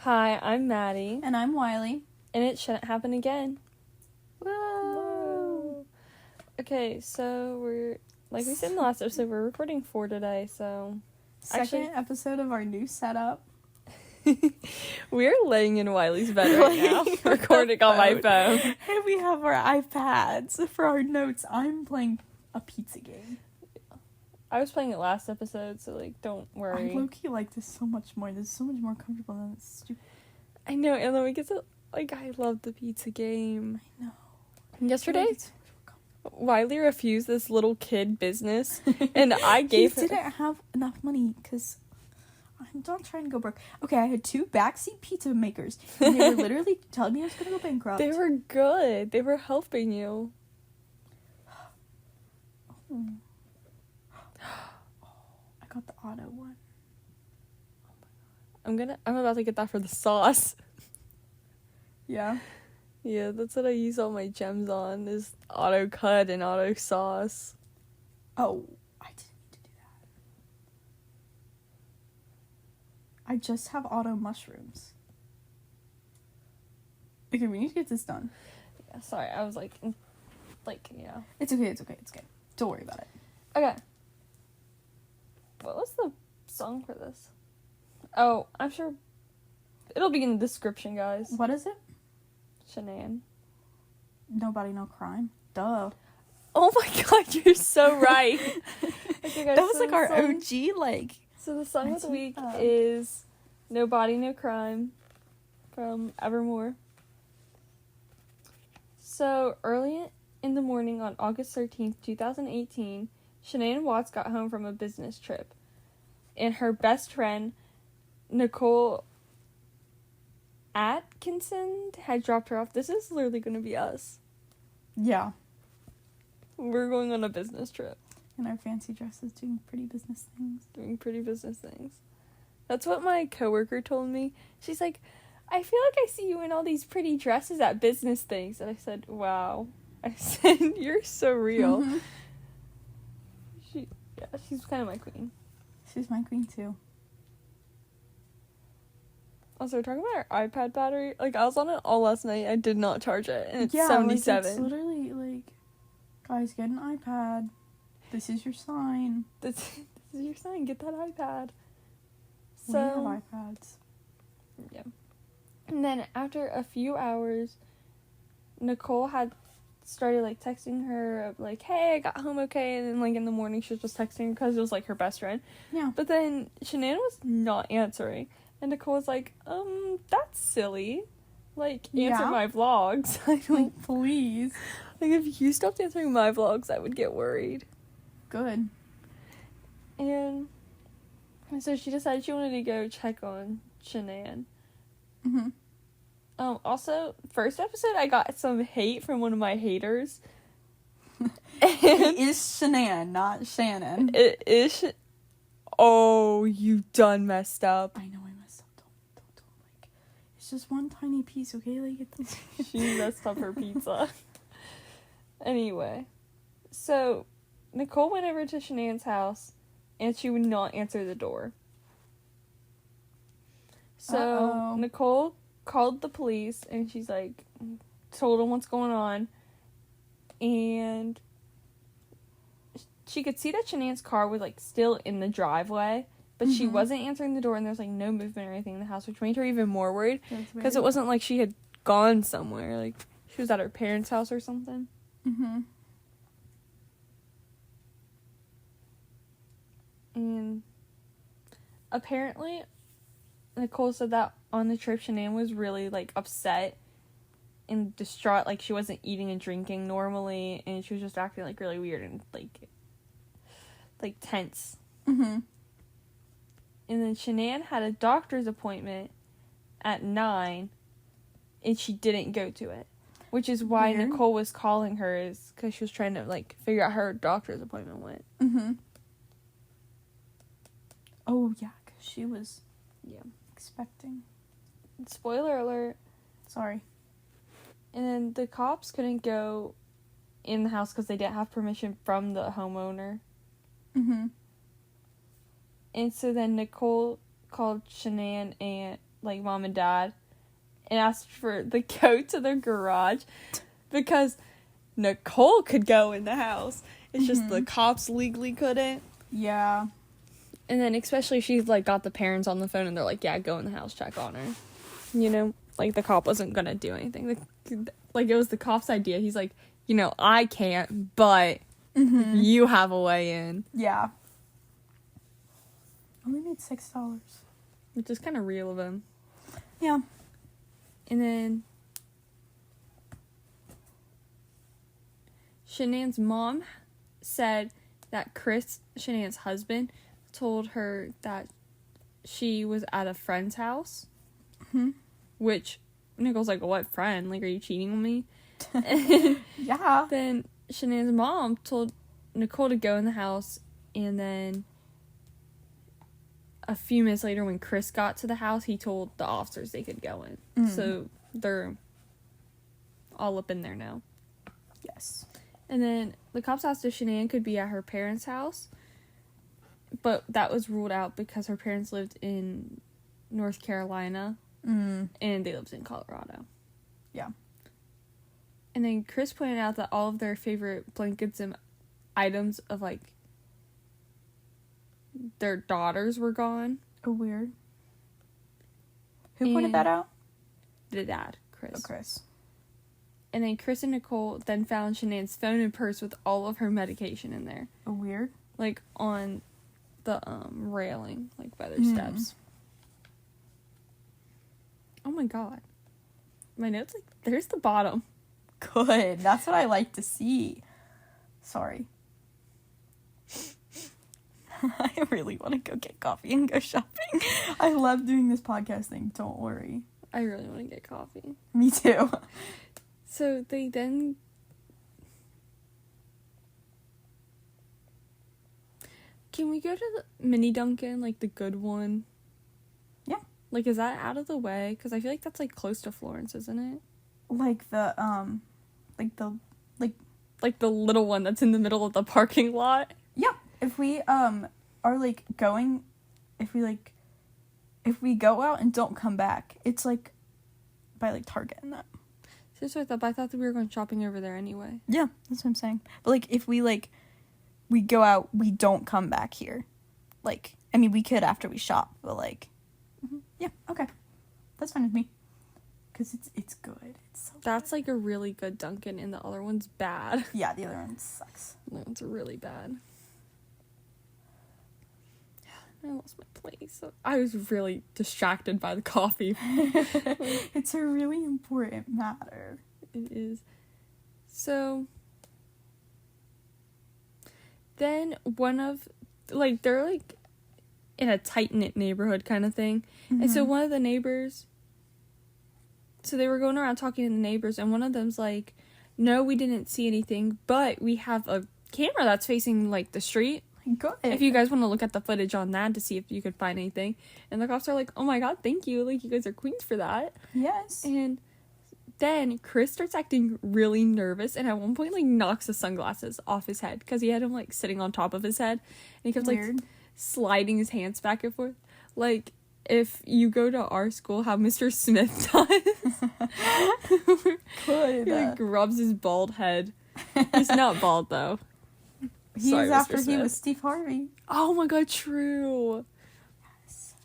Hi, I'm Maddie. And I'm Wiley. And it shouldn't happen again. Whoa. Okay, so we're, like we said in the last episode, we're recording 4 today, so... Second episode of our new setup. We're laying in Wiley's bed right now, recording on my phone. And we have our iPads for our notes. I'm playing a pizza game. I was playing it last episode, so, like, don't worry. I low-key like this so much more. This is so much more comfortable than this stupid... I know, and then we get to, like, I love the pizza game. I know. Yesterday, Wiley refused this little kid business, and I gave He didn't have enough money, because I'm not trying to go broke. Okay, I had 2 backseat pizza makers, and they were literally telling me I was going to go bankrupt. They were good. They were helping you. Oh. I got the auto one. I'm about to get that for the sauce. Yeah. Yeah, that's what I use all my gems on, is auto cut and auto sauce. Oh, I didn't mean to do that. I just have auto mushrooms. Okay, we need to get this done. Yeah, sorry, I was like, yeah. It's okay. Don't worry about it. Okay. What was the song for this? Oh, I'm sure it'll be in the description, guys. What is it? Shanann. Nobody, No Crime. Duh. Oh my god, you're so right. Okay, guys, That was so like the our song- OG, like... So the song of the week 19, is No Body, No Crime from Evermore. So, early in the morning on August 13th, 2018, Shanann Watts got home from a business trip. And her best friend, Nicole Atkinson, had dropped her off. This is literally going to be us. Yeah. We're going on a business trip. In our fancy dresses, doing pretty business things. Doing pretty business things. That's what my coworker told me. She's like, I feel like I see you in all these pretty dresses at business things. And I said, wow. I said, you're so real. Mm-hmm. She's kind of my queen. She's my queen, too. Also, we're talking about our iPad battery. Like, I was on it all last night. I did not charge it. And it's 77. Like, it's literally, like, guys, get an iPad. This is your sign. This is your sign. Get that iPad. We So, have iPads. yeah. And then after a few hours, Nicole had started, like, texting her, like, hey, I got home okay. And then, like, in the morning, she was just texting her because it was, like, her best friend. Yeah. But then Shanann was not answering. And Nicole was like, that's silly. Like, answer Yeah. my vlogs. Like, please. Like, if you stopped answering my vlogs, I would get worried. Good. And so she decided she wanted to go check on Shanann. Mm-hmm. Also, first episode, I got some hate from one of my haters. It is Shanann, not Shannon. It is... Oh, you done messed up. I know I messed up. Don't, like... It's just one tiny piece, okay? Like, it's... She messed up her pizza. Anyway. So, Nicole went over to Shanann's house, and she would not answer the door. So, Uh-oh. Nicole called the police, and she's like, told them what's going on, and she could see that Shanann's car was, like, still in the driveway, but she wasn't answering the door, and there's, like, no movement or anything in the house, which made her even more worried, because it wasn't like she had gone somewhere, like, she was at her parents' house or something. Mm-hmm. And apparently, Nicole said that on the trip, Shanann was really, like, upset and distraught. Like, she wasn't eating and drinking normally, and she was just acting, like, really weird and, like tense. Mm-hmm. And then Shanann had a doctor's appointment at 9, and she didn't go to it. Which is why Weird. Nicole was calling her, is because she was trying to, like, figure out how her doctor's appointment went. Mm-hmm. Oh, yeah, because she was... Yeah. expecting. Spoiler alert. Sorry. And then the cops couldn't go in the house because they didn't have permission from the homeowner. Mm-hmm. And so then Nicole called Shanann and like, mom and dad and asked for the go to their garage because Nicole could go in the house. It's just the cops legally couldn't. Yeah. And then especially she's, like, got the parents on the phone and they're like, yeah, go in the house, check on her. You know? Like, the cop wasn't gonna do anything. Like, it was the cop's idea. He's like, you know, I can't, but you have a way in. Yeah. Only made $6. Which is kind of real of him. Yeah. And then Shanann's mom said that Chris, Shanann's husband, told her that she was at a friend's house. Which Nicole's like, what friend? Like, are you cheating on me? Yeah. Then Shanann's mom told Nicole to go in the house, and then a few minutes later when Chris got to the house, he told the officers they could go in. So they're all up in there now. Yes. And then the cops asked if Shanann could be at her parents' house, but that was ruled out because her parents lived in North Carolina and they lived in Colorado. Yeah. And then Chris pointed out that all of their favorite blankets and items of, like, their daughters were gone. Oh, weird. Who pointed that out? The dad, Chris. Oh, Chris. And then Chris and Nicole then found Shanann's phone and purse with all of her medication in there. Oh, weird. Like, on the railing, like, by their steps. Oh my god. My notes, like, there's the bottom. Good. That's what I like to see. Sorry. I really want to go get coffee and go shopping. I love doing this podcast thing. Don't worry. I really want to get coffee. Me too. So they then... Can we go to the mini Dunkin', like the good one? Yeah. Like, is that out of the way? Because I feel like that's, like, close to Florence, isn't it? Like the little one that's in the middle of the parking lot. Yeah. If we are like going, if we go out and don't come back, it's like by like Target and that. So that's what I thought, but I thought that we were going shopping over there anyway. Yeah, that's what I'm saying. But like if we go out, we don't come back here. Like, I mean, we could after we shop, but like, yeah, okay, that's fine with me. Cause it's good. It's so That's good. like a really good Dunkin', and the other one's bad. Yeah, the other one sucks. The other one's really bad. I lost my place. I was really distracted by the coffee. It's a really important matter. It is. So then one of, like, they're like in a tight-knit neighborhood kind of thing. And so one of the neighbors, so they were going around talking to the neighbors, and one of them's like, no, we didn't see anything, but we have a camera that's facing, like, the street. Good. If you guys want to look at the footage on that to see if you could find anything. And the cops are like, oh my god, thank you. Like, you guys are queens for that. Yes. And then Chris starts acting really nervous, and at one point, like, knocks the sunglasses off his head because he had him, like, sitting on top of his head. And he kept, like, sliding his hands back and forth. Like, if you go to our school, how Mr. Smith does. Good. He, like, rubs his bald head. He's not bald, though. He's Sorry, after Mr. he Smith. was Steve Harvey. Oh my god, true. Yes.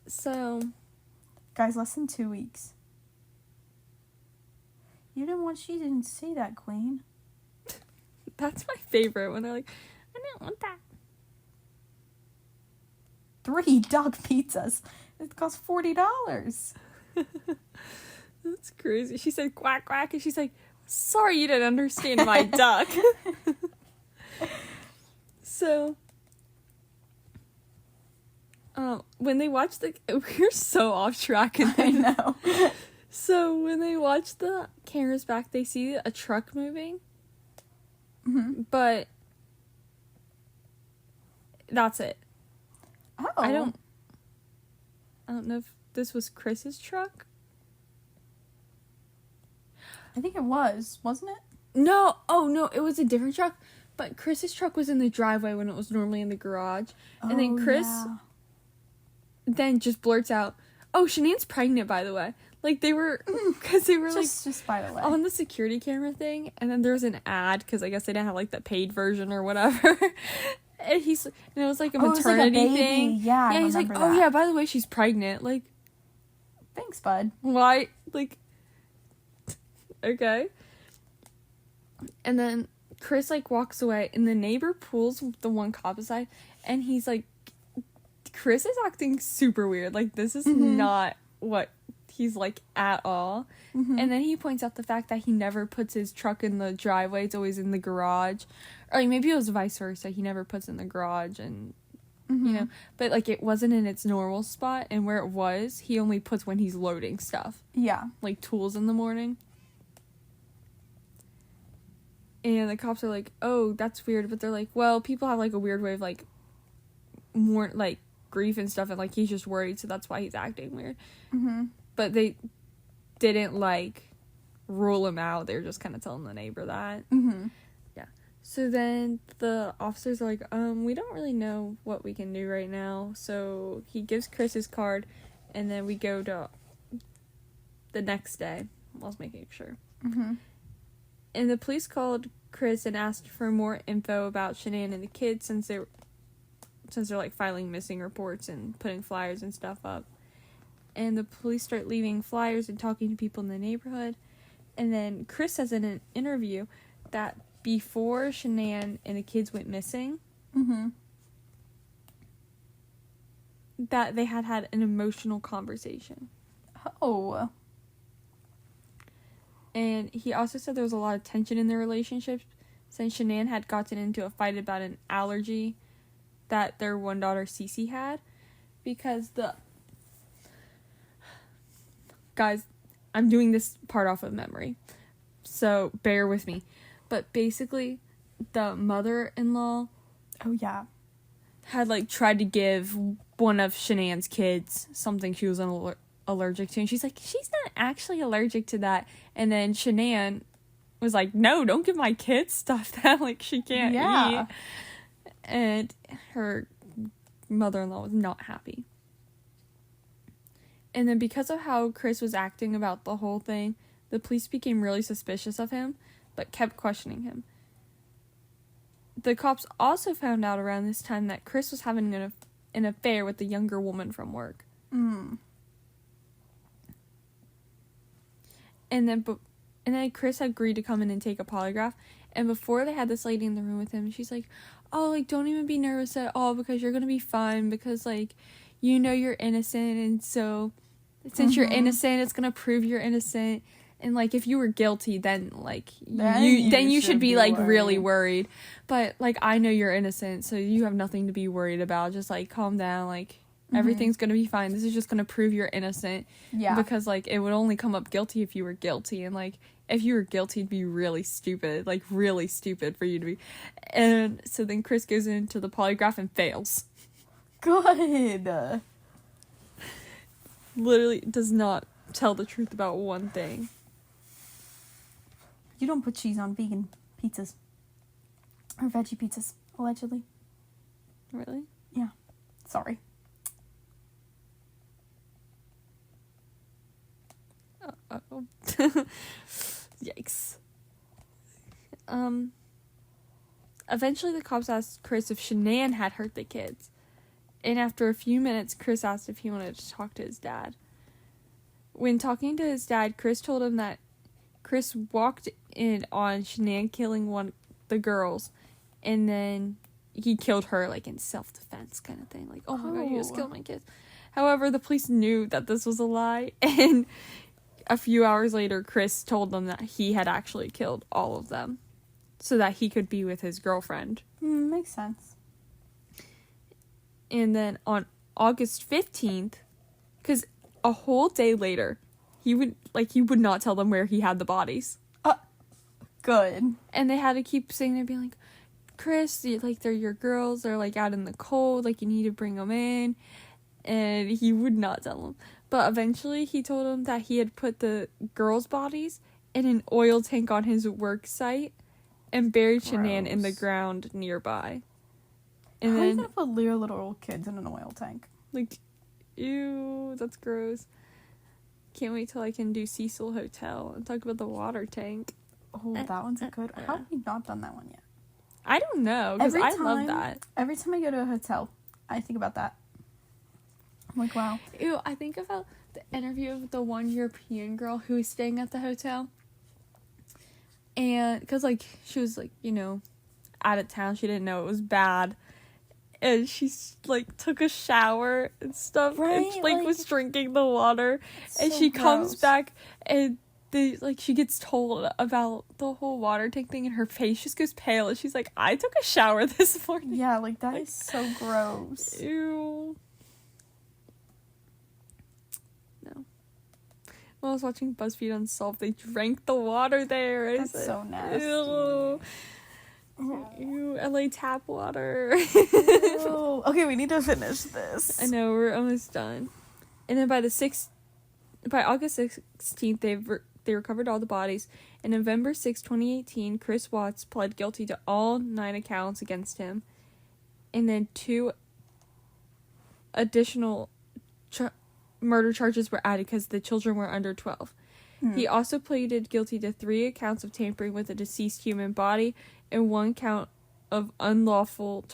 So, Guys, less than 2 weeks. You didn't want, she didn't say that, Queen. that's my favorite when they're like, I don't want that. 3 dog pizzas. It cost $40. That's crazy. She said quack quack, and she's like, sorry you didn't understand my duck. So, when they watch we're so off track in I know. So when they watch the cameras back, they see a truck moving. But that's it. Oh. I don't know if this was Chris's truck. I think it was, wasn't it? No, oh no, it was a different truck. But Chris's truck was in the driveway when it was normally in the garage. And then Chris then just blurts out, "Oh, Shanann's pregnant, by the way." Like, they were, because they were, just by the way. on the security camera thing, and then there was an ad, because I guess they didn't have, like, the paid version or whatever. And it was, like, a maternity thing. Yeah, yeah, he's like, that. "Oh, yeah, by the way, she's pregnant." Like, thanks, bud. why? Like, okay. And then Chris, like, walks away, and the neighbor pulls the one cop aside, and he's like, Chris is acting super weird. Like, this is not what he's like at all. And then he points out the fact that he never puts his truck in the driveway. It's always in the garage. Or, like, maybe it was vice versa. He never puts in the garage, and, you know. But, like, it wasn't in its normal spot, and where it was, he only puts when he's loading stuff. Yeah. Like, tools in the morning. And the cops are like, "Oh, that's weird." But they're like, "Well, people have, like, a weird way of, like, more, like, grief and stuff, and, like, he's just worried, so that's why he's acting weird." But they didn't, like, rule him out. They were just kind of telling the neighbor that. Yeah. So then the officers are like, "We don't really know what we can do right now." So he gives Chris his card, and then we go to the next day. I was making sure. And the police called Chris and asked for more info about Shanann and the kids, since they're like filing missing reports and putting flyers and stuff up. And the police start leaving flyers and talking to people in the neighborhood. And then Chris says in an interview that before Shanann and the kids went missing, that they had an emotional conversation. Oh. And he also said there was a lot of tension in their relationship, since Shanann had gotten into a fight about an allergy that their one daughter, Cece, had. Because guys, I'm doing this part off of memory, so bear with me. But basically, the mother-in-law... Oh, yeah. had, like, tried to give one of Shanann's kids something she was allergic to, and she's like, "She's not actually allergic to that." And then Shanann was like, "No, don't give my kids stuff that, like, she can't eat." And her mother-in-law was not happy. And then because of how Chris was acting about the whole thing, the police became really suspicious of him, but kept questioning him. The cops also found out around this time that Chris was having an affair with the younger woman from work. And then Chris agreed to come in and take a polygraph. And before they had this lady in the room with him, she's like, "Oh, like, don't even be nervous at all, because you're gonna be fine, because, like, you know you're innocent, and so since you're innocent, it's gonna prove you're innocent. And, like, if you were guilty, then, like, you should be like, worried. Really worried. But, like, I know you're innocent, so you have nothing to be worried about. Just, like, calm down. Like, everything's gonna be fine. This is just gonna prove you're innocent." Yeah. Because, like, it would only come up guilty if you were guilty. And, like, if you were guilty, it'd be really stupid. Like, really stupid for you to be. And so then Chris goes into the polygraph and fails. Good. Literally does not tell the truth about one thing. You don't put cheese on vegan pizzas. Or veggie pizzas, allegedly. Really? Yeah. Sorry. Uh-oh. Yikes. Eventually the cops asked Chris if Shanann had hurt the kids. And after a few minutes, Chris asked if he wanted to talk to his dad. When talking to his dad, Chris told him that Chris walked in on Shanann killing the girls, and then he killed her, like, in self-defense kind of thing. Like, oh my god, you just killed my kids. However, the police knew that this was a lie, and a few hours later, Chris told them that he had actually killed all of them so that he could be with his girlfriend. Makes sense. And then on August 15th, because a whole day later, he would not tell them where he had the bodies. Good. And they had to keep saying, they'd be like, "Chris, like, they're your girls, they're, like, out in the cold, like, you need to bring them in." And he would not tell them. But eventually he told them that he had put the girls' bodies in an oil tank on his work site and buried Shanann in the ground nearby. And How then, are you gonna put little kids in an oil tank? like, Ew, that's gross. Can't wait till I can do Cecil Hotel and talk about the water tank. Oh, that one's good. How have we not done that one yet? I don't know, because I love that. Every time I go to a hotel, I think about that. I'm like, wow. Ew, I think about the interview of the one European girl who was staying at the hotel. And, because, like, she was, like, you know, out of town. She didn't know it was bad. And she, like, took a shower and stuff. Right, And, like, was drinking the water. And so she comes gross. back and she gets told about the whole water tank thing. And her face just goes pale. And she's like, I took a shower this morning. Yeah, like, that is so gross. Ew. No. When I was watching BuzzFeed Unsolved, they drank the water there. That's so nasty. Ew. Ew, LA tap water. Ew. Okay, we need to finish this. I know, we're almost done. And then by August 16th, they recovered all the bodies. And November 6, 2018, Chris Watts pled guilty to all 9 accounts against him. And then 2 additional murder charges were added because the children were under 12. He also pleaded guilty to 3 accounts of tampering with a deceased human body and 1 count of unlawful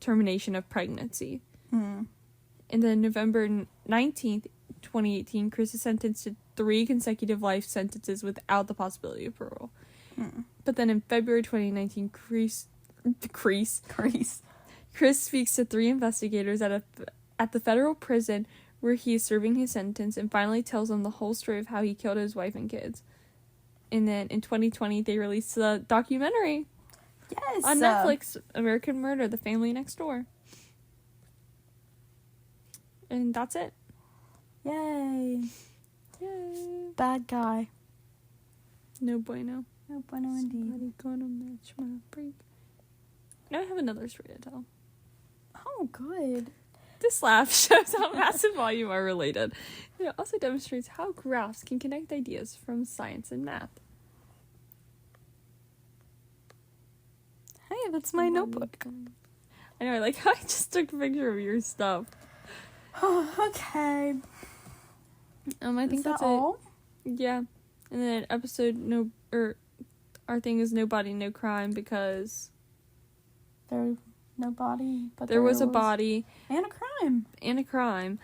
termination of pregnancy. And then November 19th, 2018, Chris is sentenced to 3 consecutive life sentences without the possibility of parole. But then in February 2019, Chris speaks to 3 investigators at the federal prison where he is serving his sentence and finally tells them the whole story of how he killed his wife and kids. And then in 2020, they released the documentary on Netflix, American Murder, The Family Next Door. And that's it. Yay. Yay. Bad guy. No bueno. No bueno indeed. Somebody gonna match my break. Now I have another story to tell. Oh, good. This laugh shows how mass and volume are related. It also demonstrates how graphs can connect ideas from science and math. Hey, that's my notebook. I know, I like how I just took a picture of your stuff. Okay. I think Is that's that all? it. Yeah. And then our thing is no body, no crime because There no body, but there was a body and a crime. and a crime.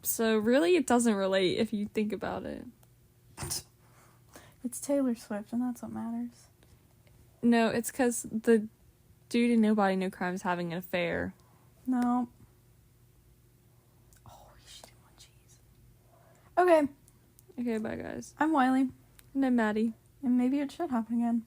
So really it doesn't relate if you think about it. It's Taylor Swift, and that's what matters. No, it's because the dude in No Body, No Crime is having an affair. No. Oh, she didn't want cheese. Okay, Okay, bye guys. I'm Wiley, And I'm Maddie. and maybe it should happen again.